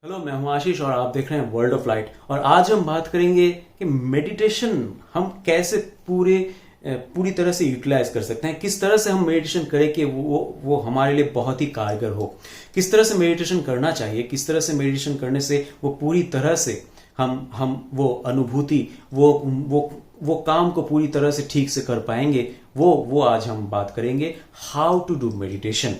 Hello, मैं हूं आशीष और आप देख रहे हैं वर्ल्ड ऑफ लाइट। और आज हम बात करेंगे कि मेडिटेशन हम कैसे पूरी तरह से यूटिलाइज कर सकते हैं। किस तरह से हम मेडिटेशन करें कि वो हमारे लिए बहुत ही कारगर हो। किस तरह से मेडिटेशन करना चाहिए, किस तरह से मेडिटेशन करने से वो पूरी तरह से हम वो अनुभूति वो काम को पूरी तरह से ठीक से कर पाएंगे। वो आज हम बात करेंगे हाउ टू डू मेडिटेशन।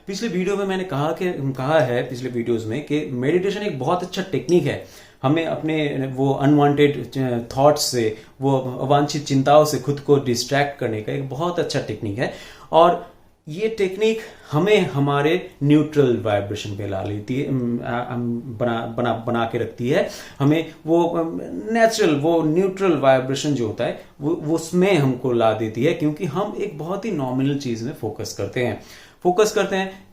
पिछले वीडियो में मैंने कहा है पिछले वीडियोस में कि मेडिटेशन एक बहुत अच्छा टेक्निक है। हमें अपने वो अनवांटेड थॉट्स से, वो अवांछित चिंताओं से खुद को डिस्ट्रैक्ट करने का एक बहुत अच्छा टेक्निक है। और ये टेक्निक हमें हमारे न्यूट्रल वाइब्रेशन पे ला लेती है, बना के रखती है। हमें वो नेचुरल, वो न्यूट्रल वाइब्रेशन जो होता है वो उसमें हमको ला देती है, क्योंकि हम एक बहुत ही नॉमिनल चीज में फोकस करते हैं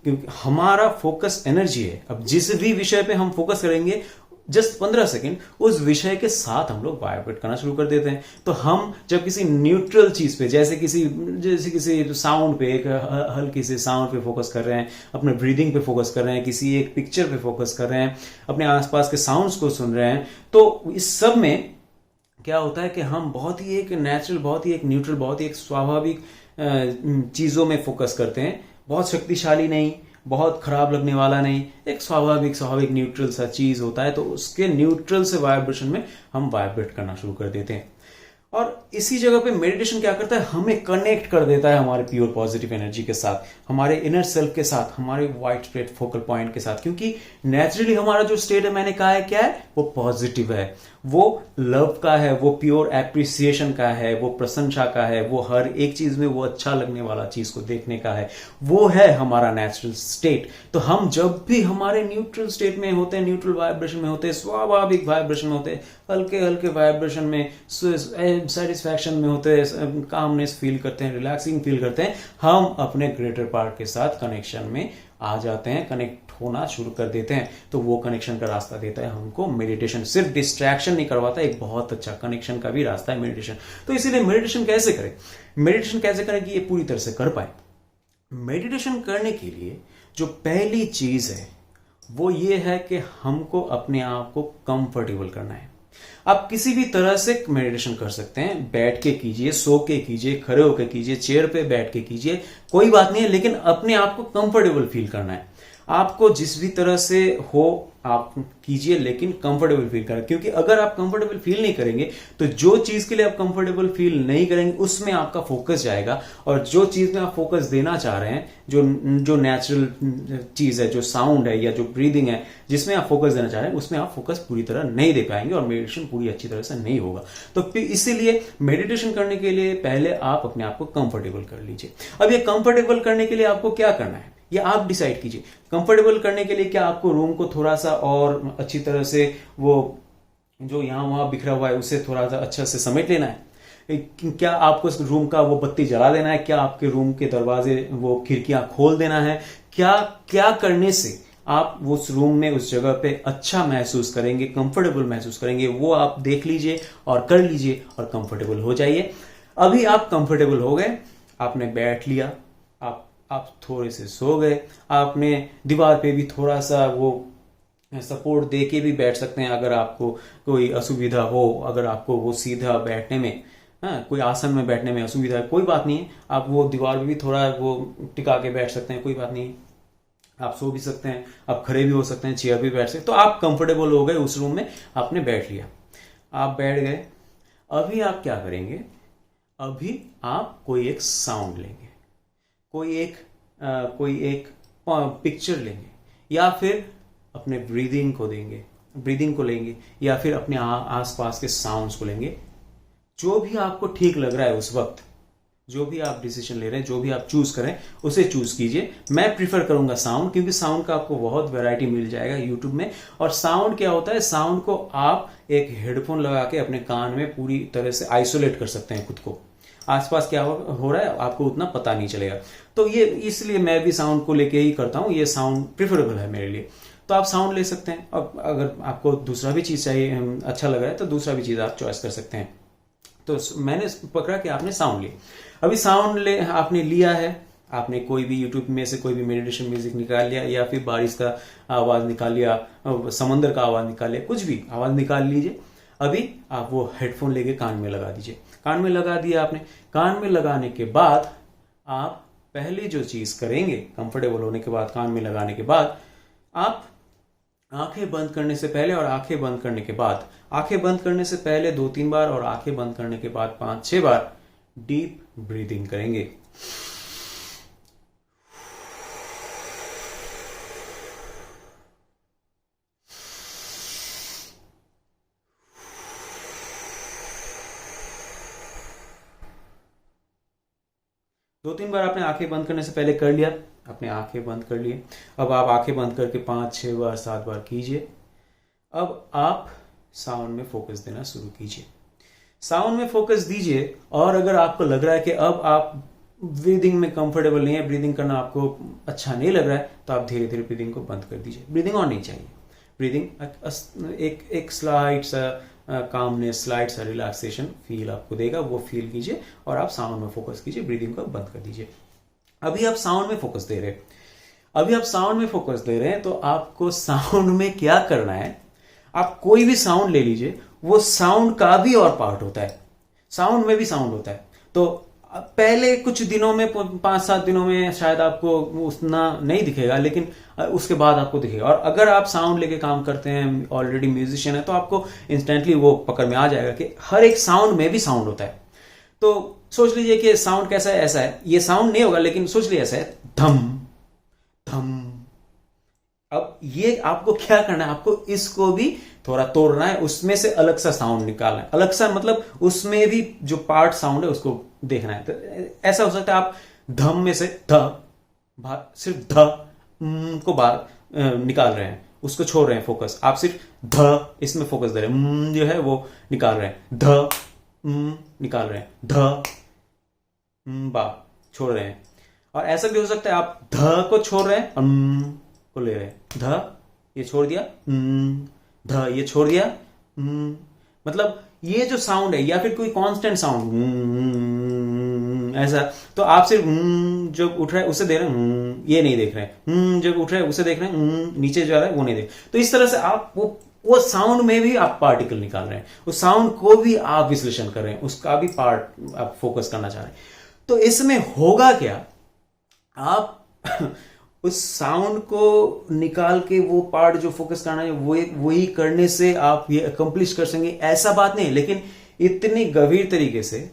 क्योंकि हमारा फोकस एनर्जी है। अब जिस भी विषय पे हम फोकस करेंगे, जस्ट 15 सेकेंड उस विषय के साथ हम लोग वाइब्रेट करना शुरू कर देते हैं। तो हम जब किसी न्यूट्रल चीज पे, जैसे किसी साउंड पे, एक हल्की से साउंड पे फोकस कर रहे हैं, अपने ब्रीदिंग पे फोकस कर रहे हैं, किसी एक पिक्चर पे फोकस कर रहे हैं, अपने आसपास के साउंड्स को सुन रहे हैं, तो इस सब में क्या होता है कि हम बहुत ही एक नेचुरल, बहुत ही एक न्यूट्रल, बहुत ही एक स्वाभाविक चीजों में फोकस करते हैं। बहुत शक्तिशाली नहीं, बहुत खराब लगने वाला नहीं, एक स्वाभाविक न्यूट्रल सा चीज होता है। तो उसके न्यूट्रल से वाइब्रेशन में हम वाइब्रेट करना शुरू कर देते हैं। और इसी जगह पे मेडिटेशन क्या करता है, हमें कनेक्ट कर देता है हमारे प्योर पॉजिटिव एनर्जी के साथ, हमारे इनर सेल्फ के साथ, हमारे वाइड स्प्रेड फोकल पॉइंट के साथ। क्योंकि नेचुरली हमारा जो स्टेट है, मैंने कहा है क्या है, वो पॉजिटिव है, वो लव का है, वो प्योर एप्रिसिएशन का है, वो प्रशंसा का है, वो हर एक चीज में वो अच्छा लगने वाला चीज को देखने का है। वो है हमारा नेचुरल स्टेट। तो हम जब भी हमारे न्यूट्रल स्टेट में होते हैं, न्यूट्रल वाइब्रेशन में होते हैं, स्वाभाविक वाइब्रेशन में होते हैं, हल्के हल्के वाइब्रेशन में, सेटिस्फैक्शन में होते हैं, कामनेस फील करते हैं, रिलैक्सिंग फील करते हैं, हम अपने ग्रेटर पार्ट के साथ कनेक्शन में आ जाते हैं, कनेक्ट होना शुरू कर देते हैं। तो वो कनेक्शन का रास्ता देता है हमको मेडिटेशन। सिर्फ डिस्ट्रैक्शन नहीं करवाता, एक बहुत अच्छा कनेक्शन का भी रास्ता है मेडिटेशन। तो इसीलिए मेडिटेशन कैसे करें कि ये पूरी तरह से कर पाए। मेडिटेशन करने के लिए जो पहली चीज है वो ये है कि हमको अपने आप को कंफर्टेबल करना है। आप किसी भी तरह से मेडिटेशन कर सकते हैं, बैठ के कीजिए, सो के कीजिए, खड़े होकर कीजिए, चेयर पे बैठ के कीजिए, कोई बात नहीं है, लेकिन अपने आप को कंफर्टेबल फील करना है। आपको जिस भी तरह से हो आप कीजिए, लेकिन कंफर्टेबल फील करें। क्योंकि अगर आप कंफर्टेबल फील नहीं करेंगे तो जो चीज के लिए आप कंफर्टेबल फील नहीं करेंगे उसमें आपका फोकस जाएगा, और जो चीज में आप फोकस देना चाह रहे हैं, जो नेचुरल चीज है, जो साउंड है या जो ब्रीदिंग है, जिसमें आप फोकस देना चाह रहे हैं, उसमें आप फोकस पूरी तरह नहीं दे पाएंगे और मेडिटेशन पूरी अच्छी तरह से नहीं होगा। तो इसीलिए मेडिटेशन करने के लिए पहले आप अपने आप को कंफर्टेबल कर लीजिए। अब ये कंफर्टेबल करने के लिए आपको क्या करना है, ये आप डिसाइड कीजिए। कंफर्टेबल करने के लिए क्या आपको रूम को थोड़ा सा और अच्छी तरह से, वो जो यहां वहां बिखरा हुआ है उसे थोड़ा सा अच्छा से समेट लेना है? क्या आपको इस रूम का वो बत्ती जला देना है? क्या आपके रूम के दरवाजे, वो खिड़कियां खोल देना है? क्या करने से आप उस रूम में, उस जगह पे अच्छा महसूस करेंगे, कंफर्टेबल महसूस करेंगे, वो आप देख लीजिए और कर लीजिए और कंफर्टेबल हो जाइए। अभी आप कंफर्टेबल हो गए, आपने बैठ लिया, आप थोड़े से सो गए, आपने दीवार पे भी थोड़ा सा वो सपोर्ट दे के भी बैठ सकते हैं अगर आपको कोई असुविधा हो, अगर आपको वो सीधा बैठने में, कोई आसन में बैठने में असुविधा है, कोई बात नहीं है, आप वो दीवार पे भी थोड़ा वो टिका के बैठ सकते हैं, कोई बात नहीं। आप सो भी सकते हैं, आप खड़े भी हो सकते हैं, चेयर भी बैठ सकते हैं। तो आप कंफर्टेबल हो गए उस रूम में, आपने बैठ लिया, आप बैठ गए। अभी आप क्या करेंगे, अभी आप कोई एक साउंड लेंगे, कोई एक पिक्चर लेंगे, या फिर अपने ब्रीदिंग को लेंगे, या फिर अपने आसपास के साउंड्स को लेंगे। जो भी आपको ठीक लग रहा है उस वक्त, जो भी आप डिसीजन ले रहे हैं, जो भी आप चूज करें, उसे चूज कीजिए। मैं प्रीफर करूंगा साउंड, क्योंकि साउंड का आपको बहुत वैरायटी मिल जाएगा यूट्यूब में। और साउंड क्या होता है, साउंड को आप एक हेडफोन लगा के अपने कान में पूरी तरह से आइसोलेट कर सकते हैं खुद को। आसपास क्या हो रहा है आपको उतना पता नहीं चलेगा। तो ये इसलिए मैं भी साउंड को लेके ही करता हूं, ये साउंड प्रिफरेबल है मेरे लिए। तो आप साउंड ले सकते हैं, और अगर आपको दूसरा भी चीज चाहिए, अच्छा लग रहा है, तो दूसरा भी चीज आप चॉइस कर सकते हैं। तो मैंने पकड़ा कि आपने साउंड लिया। अभी साउंड ले आपने लिया है, आपने कोई भी यूट्यूब में से कोई भी मेडिटेशन म्यूजिक निकाल लिया, या फिर बारिश का आवाज निकाल लिया, समंदर का आवाज निकाल लिया, कुछ भी आवाज निकाल लीजिए। अभी आप वो हेडफोन लेके कान में लगा दीजिए। कान में लगा दिया आपने। कान में लगाने के बाद आप पहली जो चीज करेंगे, कंफर्टेबल होने के बाद, कान में लगाने के बाद, आप आंखें बंद करने से पहले और आंखें बंद करने के बाद, आंखें बंद करने से पहले 2-3 बार और आंखें बंद करने के बाद 5-6 बार डीप ब्रीदिंग करेंगे। दो तीन बार आपने आंखें बंद करने से पहले कर लिया, अपने आंखें बंद कर लिए। अब आप आंखें बंद करके 5-6 बार 7 बार कीजिए। अब आप साउंड में फोकस देना शुरू कीजिए। साउंड में फोकस दीजिए, और अगर आपको लग रहा है कि अब आप ब्रीदिंग में कंफर्टेबल नहीं है, ब्रीदिंग करना आपको अच्छा नहीं लग रहा है, तो आप धीरे धीरे ब्रीदिंग को बंद कर दीजिए। ब्रीदिंग और नहीं चाहिए। ब्रीदिंग एक स्लाइड सा कामनेस, स्लाइड सा रिलैक्सेशन फील आपको देगा, वो फील कीजिए और आप साउंड में फोकस कीजिए, ब्रीदिंग को बंद कर दीजिए। अभी आप साउंड में फोकस दे रहे हैं, अभी आप साउंड में फोकस दे रहे हैं, तो आपको साउंड में क्या करना है, आप कोई भी साउंड ले लीजिए, वो साउंड का भी और पार्ट होता है, साउंड में भी साउंड होता है। तो पहले कुछ दिनों में, 5-7 दिनों में शायद आपको उतना नहीं दिखेगा, लेकिन उसके बाद आपको दिखेगा। और अगर आप साउंड लेके काम करते हैं, ऑलरेडी म्यूजिशियन है, तो आपको इंस्टेंटली वो पकड़ में आ जाएगा कि हर एक साउंड में भी साउंड होता है। तो सोच लीजिए कि साउंड कैसा है, ऐसा है, ये साउंड नहीं होगा, लेकिन सोच लीजिए ऐसा है, धम धम। अब ये आपको क्या करना है, आपको इसको भी थोड़ा तोड़ना है, उसमें से अलग सा साउंड निकालना है। अलग सा मतलब उसमें भी जो पार्ट साउंड है उसको देखना है। तो ऐसा हो सकता है आप धम में से सिर्फ ध को बाहर निकाल रहे हैं, उसको छोड़ रहे हैं फोकस, आप सिर्फ ध इसमें फोकस दे रहे हैं, जो है वो निकाल रहे हैं, ध निकाल रहे हैं, ध बा छोड़ रहे हैं। और ऐसा भी हो सकता है आप ध को छोड़ रहे हैं, को ले रहे हैं, ध ये छोड़ दिया, ध ये छोड़ दिया, मतलब ये जो साउंड है, या फिर कोई कांस्टेंट साउंड ऐसा, तो आप सिर्फ जब उठ रहा है उसे देख रहे हैं, ये नहीं देख रहे हैं, जब उठ रहा है उसे देख रहे हैं, नीचे जा रहा है वो नहीं देख। तो इस तरह से आप वो साउंड में भी आप पार्टिकल निकाल रहे हैं, उस साउंड को भी आप विश्लेषण कर रहे हैं, उसका भी पार्ट आप फोकस करना चाह रहे हैं। तो इसमें होगा क्या, आप उस साउंड को निकाल के वो पार्ट जो फोकस करना है वही करने से आप ये अकम्प्लिश कर सकेंगे, ऐसा बात नहीं। लेकिन इतनी गंभीर तरीके से,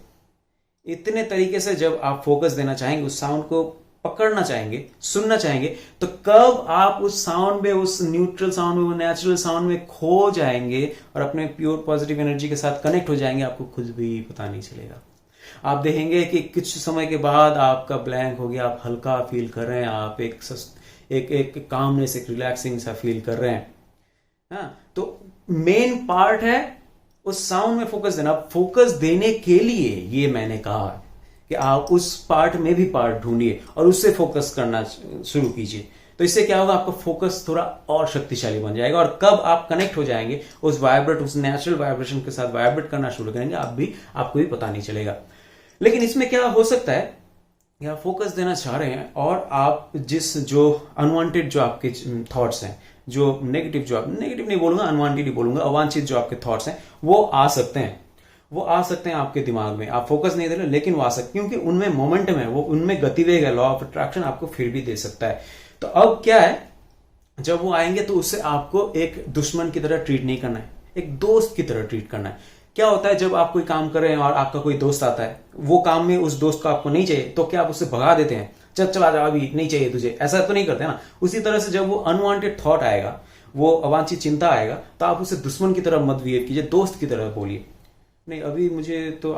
इतने तरीके से जब आप फोकस देना चाहेंगे, उस साउंड को पकड़ना चाहेंगे, सुनना चाहेंगे, तो कब आप उस साउंड में, उस न्यूट्रल साउंड में, वो नेचुरल साउंड में खो जाएंगे और अपने प्योर पॉजिटिव एनर्जी के साथ कनेक्ट हो जाएंगे, आपको खुद भी पता नहीं चलेगा। आप देखेंगे कि कुछ समय के बाद आपका ब्लैंक हो गया, आप हल्का फील कर रहे हैं, आप एक कामनेस, एक रिलैक्सिंग सा फील कर रहे हैं। हाँ, तो मेन पार्ट है उस साउंड में फोकस देना। फोकस देने के लिए ये मैंने कहा कि आप उस पार्ट में भी पार्ट ढूंढिए और उससे फोकस करना शुरू कीजिए। तो इससे क्या होगा, आपका फोकस थोड़ा और शक्तिशाली बन जाएगा, और कब आप कनेक्ट हो जाएंगे उस नेचुरल वाइब्रेशन के साथ वाइब्रेट करना शुरू करेंगे, आपको भी पता नहीं चलेगा। लेकिन इसमें क्या हो सकता है, या फोकस देना चाह रहे हैं और आप जो अनवांटेड जो आपके थॉट्स हैं, जो नेगेटिव नहीं बोलूंगा, अनवांटेड ही बोलूंगा, अवांछित जो आपके थॉट्स हैं, वो आ सकते हैं आपके दिमाग में। आप फोकस नहीं दे रहे, लेकिन वो आ सकते हैं, क्योंकि उनमें मोमेंटम है, वो उनमें गतिवेग है, लॉ ऑफ अट्रैक्शन आपको फिर भी दे सकता है। तो अब क्या है, जब वो आएंगे तो उससे आपको एक दुश्मन की तरह ट्रीट नहीं करना है, एक दोस्त की तरह ट्रीट करना है। क्या होता है, जब आप कोई काम कर रहे हैं और आपका कोई दोस्त आता है, वो काम में उस दोस्त को आपको नहीं चाहिए, तो क्या आप उससे भगा देते हैं, चला जा, अभी नहीं चाहिए तुझे, ऐसा तो नहीं करते ना। उसी तरह से जब वो अनवांटेड थॉट आएगा, वो अवांछित चिंता आएगा, तो आप उसे दुश्मन की तरह मत बिहेव कीजिए, दोस्त की तरह बोलिए, नहीं अभी मुझे तो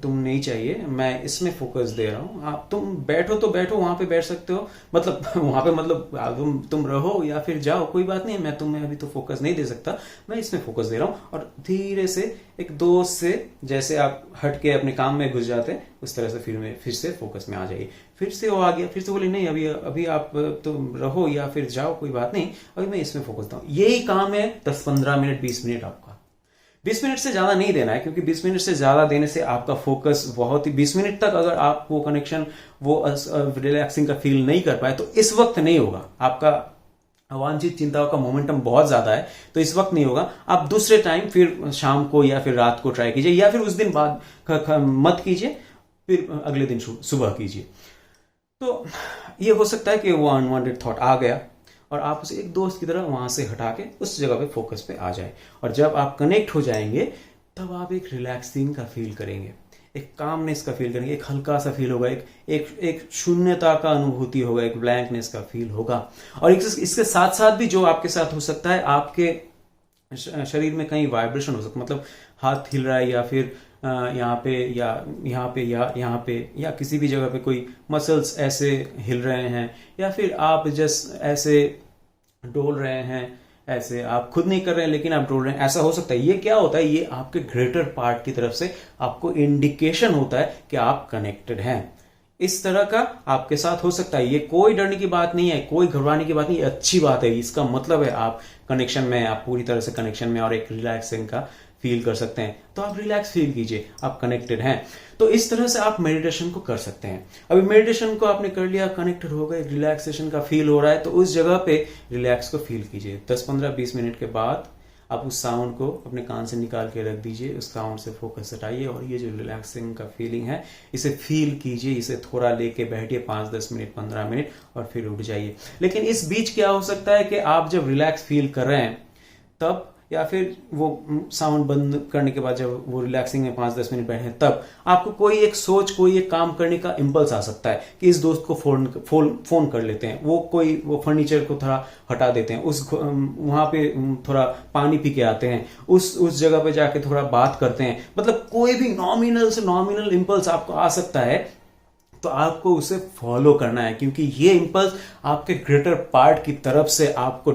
तुम नहीं चाहिए, मैं इसमें फोकस दे रहा हूँ, आप तुम बैठो तो बैठो, वहां पे बैठ सकते हो, मतलब वहां पे मतलब तुम रहो या फिर जाओ, कोई बात नहीं, मैं तुम्हें अभी तो फोकस नहीं दे सकता, मैं इसमें फोकस दे रहा हूँ। और धीरे से एक दोस्त से जैसे आप हट के अपने काम में घुस जाते हैं, उस तरह से फिर से फोकस में आ जाइए। फिर से वो आ गया, फिर से बोले नहीं अभी आप तुम रहो या फिर जाओ, कोई बात नहीं, अभी मैं इसमें फोकस दूँ। यही काम है 10-15 मिनट 20 मिनट आपका। 20 मिनट से ज्यादा नहीं देना है, क्योंकि 20 मिनट से ज्यादा देने से आपका फोकस बहुत ही 20 मिनट तक अगर आप वो कनेक्शन, वो रिलैक्सिंग का फील नहीं कर पाए, तो इस वक्त नहीं होगा। आपका अवांछित चिंताओं का मोमेंटम बहुत ज्यादा है, तो इस वक्त नहीं होगा। आप दूसरे टाइम, फिर शाम को या फिर रात को ट्राई कीजिए, या फिर उस दिन बाद मत कीजिए, फिर अगले दिन सुबह कीजिए। तो ये हो सकता है कि वो अनवांटेड थॉट आ गया और आप उसे एक दोस्त की तरह वहां से हटा के उस जगह पे फोकस पे आ जाए, और जब आप कनेक्ट हो जाएंगे तब आप एक रिलैक्सिंग का फील करेंगे, एक कामनेस का फील करेंगे, एक हल्का सा फील होगा, एक शून्यता का अनुभूति होगा, एक ब्लैंकनेस का फील होगा। और इसके साथ साथ भी जो आपके साथ हो सकता है, आपके शरीर में कहीं वाइब्रेशन हो सकता है, मतलब हाथ हिल रहा है, या फिर यहाँ पे या यहाँ पे या यहाँ पे या किसी भी जगह पे कोई मसल्स ऐसे हिल रहे हैं, या फिर आप जस्ट ऐसे डोल रहे हैं, ऐसे आप खुद नहीं कर रहे हैं लेकिन आप डोल रहे हैं, ऐसा हो सकता है। ये क्या होता है, ये आपके ग्रेटर पार्ट की तरफ से आपको इंडिकेशन होता है कि आप कनेक्टेड हैं। इस तरह का आपके साथ हो सकता है। ये कोई डरने की बात नहीं है, कोई घबराने की बात नहीं है, अच्छी बात है। इसका मतलब है आप कनेक्शन में, आप पूरी तरह से कनेक्शन में और एक रिलैक्सिंग का फील कर सकते हैं। तो आप रिलैक्स फील कीजिए, आप कनेक्टेड हैं। तो इस तरह से आप मेडिटेशन को कर सकते हैं। अभी मेडिटेशन को आपने कर लिया, कनेक्टेड हो गए, रिलैक्सेशन का फील हो रहा है, तो उस जगह पे रिलैक्स को फील कीजिए। 10-15-20 मिनट के बाद आप उस साउंड को अपने कान से निकाल के रख दीजिए, उस साउंड से फोकस हटाइए और ये जो रिलैक्सिंग का फीलिंग है इसे फील कीजिए, इसे थोड़ा लेके बैठिए 5-10 मिनट, 15 मिनट और फिर उठ जाइए। लेकिन इस बीच क्या हो सकता है कि आप जब रिलैक्स फील कर रहे हैं तब, या फिर वो साउंड बंद करने के बाद जब वो रिलैक्सिंग में 5-10 मिनट बैठे, तब आपको कोई एक सोच, कोई एक काम करने का इंपल्स आ सकता है कि इस दोस्त को फोन कर लेते हैं, वो फर्नीचर को थोड़ा हटा देते हैं, उस वहां पे थोड़ा पानी पी के आते हैं, उस जगह पे जाके थोड़ा बात करते हैं। मतलब कोई भी नॉमिनल से नॉमिनल इंपल्स आपको आ सकता है, तो आपको उसे फॉलो करना है, क्योंकि ये इंपल्स आपके ग्रेटर पार्ट की तरफ से आपको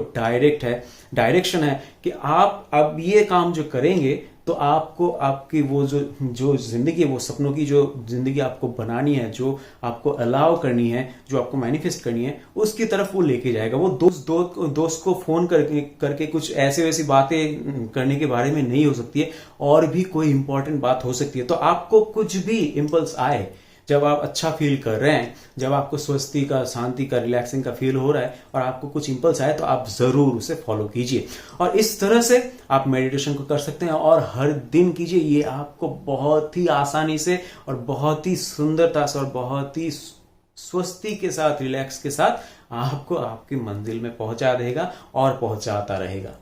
डायरेक्शन है कि आप अब ये काम जो करेंगे तो आपको आपकी वो जो जिंदगी, वो सपनों की जो जिंदगी आपको बनानी है, जो आपको अलाउ करनी है, जो आपको मैनिफेस्ट करनी है, उसकी तरफ वो लेके जाएगा। वो दोस्त को फोन करके कुछ ऐसे वैसी बातें करने के बारे में नहीं हो सकती है, और भी कोई इंपॉर्टेंट बात हो सकती है। तो आपको कुछ भी इंपल्स आए, जब आप अच्छा फील कर रहे हैं, जब आपको स्वस्ति का, शांति का, रिलैक्सिंग का फील हो रहा है और आपको कुछ इंपल्स आए, तो आप जरूर उसे फॉलो कीजिए। और इस तरह से आप मेडिटेशन को कर सकते हैं और हर दिन कीजिए। ये आपको बहुत ही आसानी से और बहुत ही सुंदरता से और बहुत ही स्वस्ति के साथ, रिलैक्स के साथ आपको आपकी मंजिल में पहुंचा देगा और पहुंचाता रहेगा।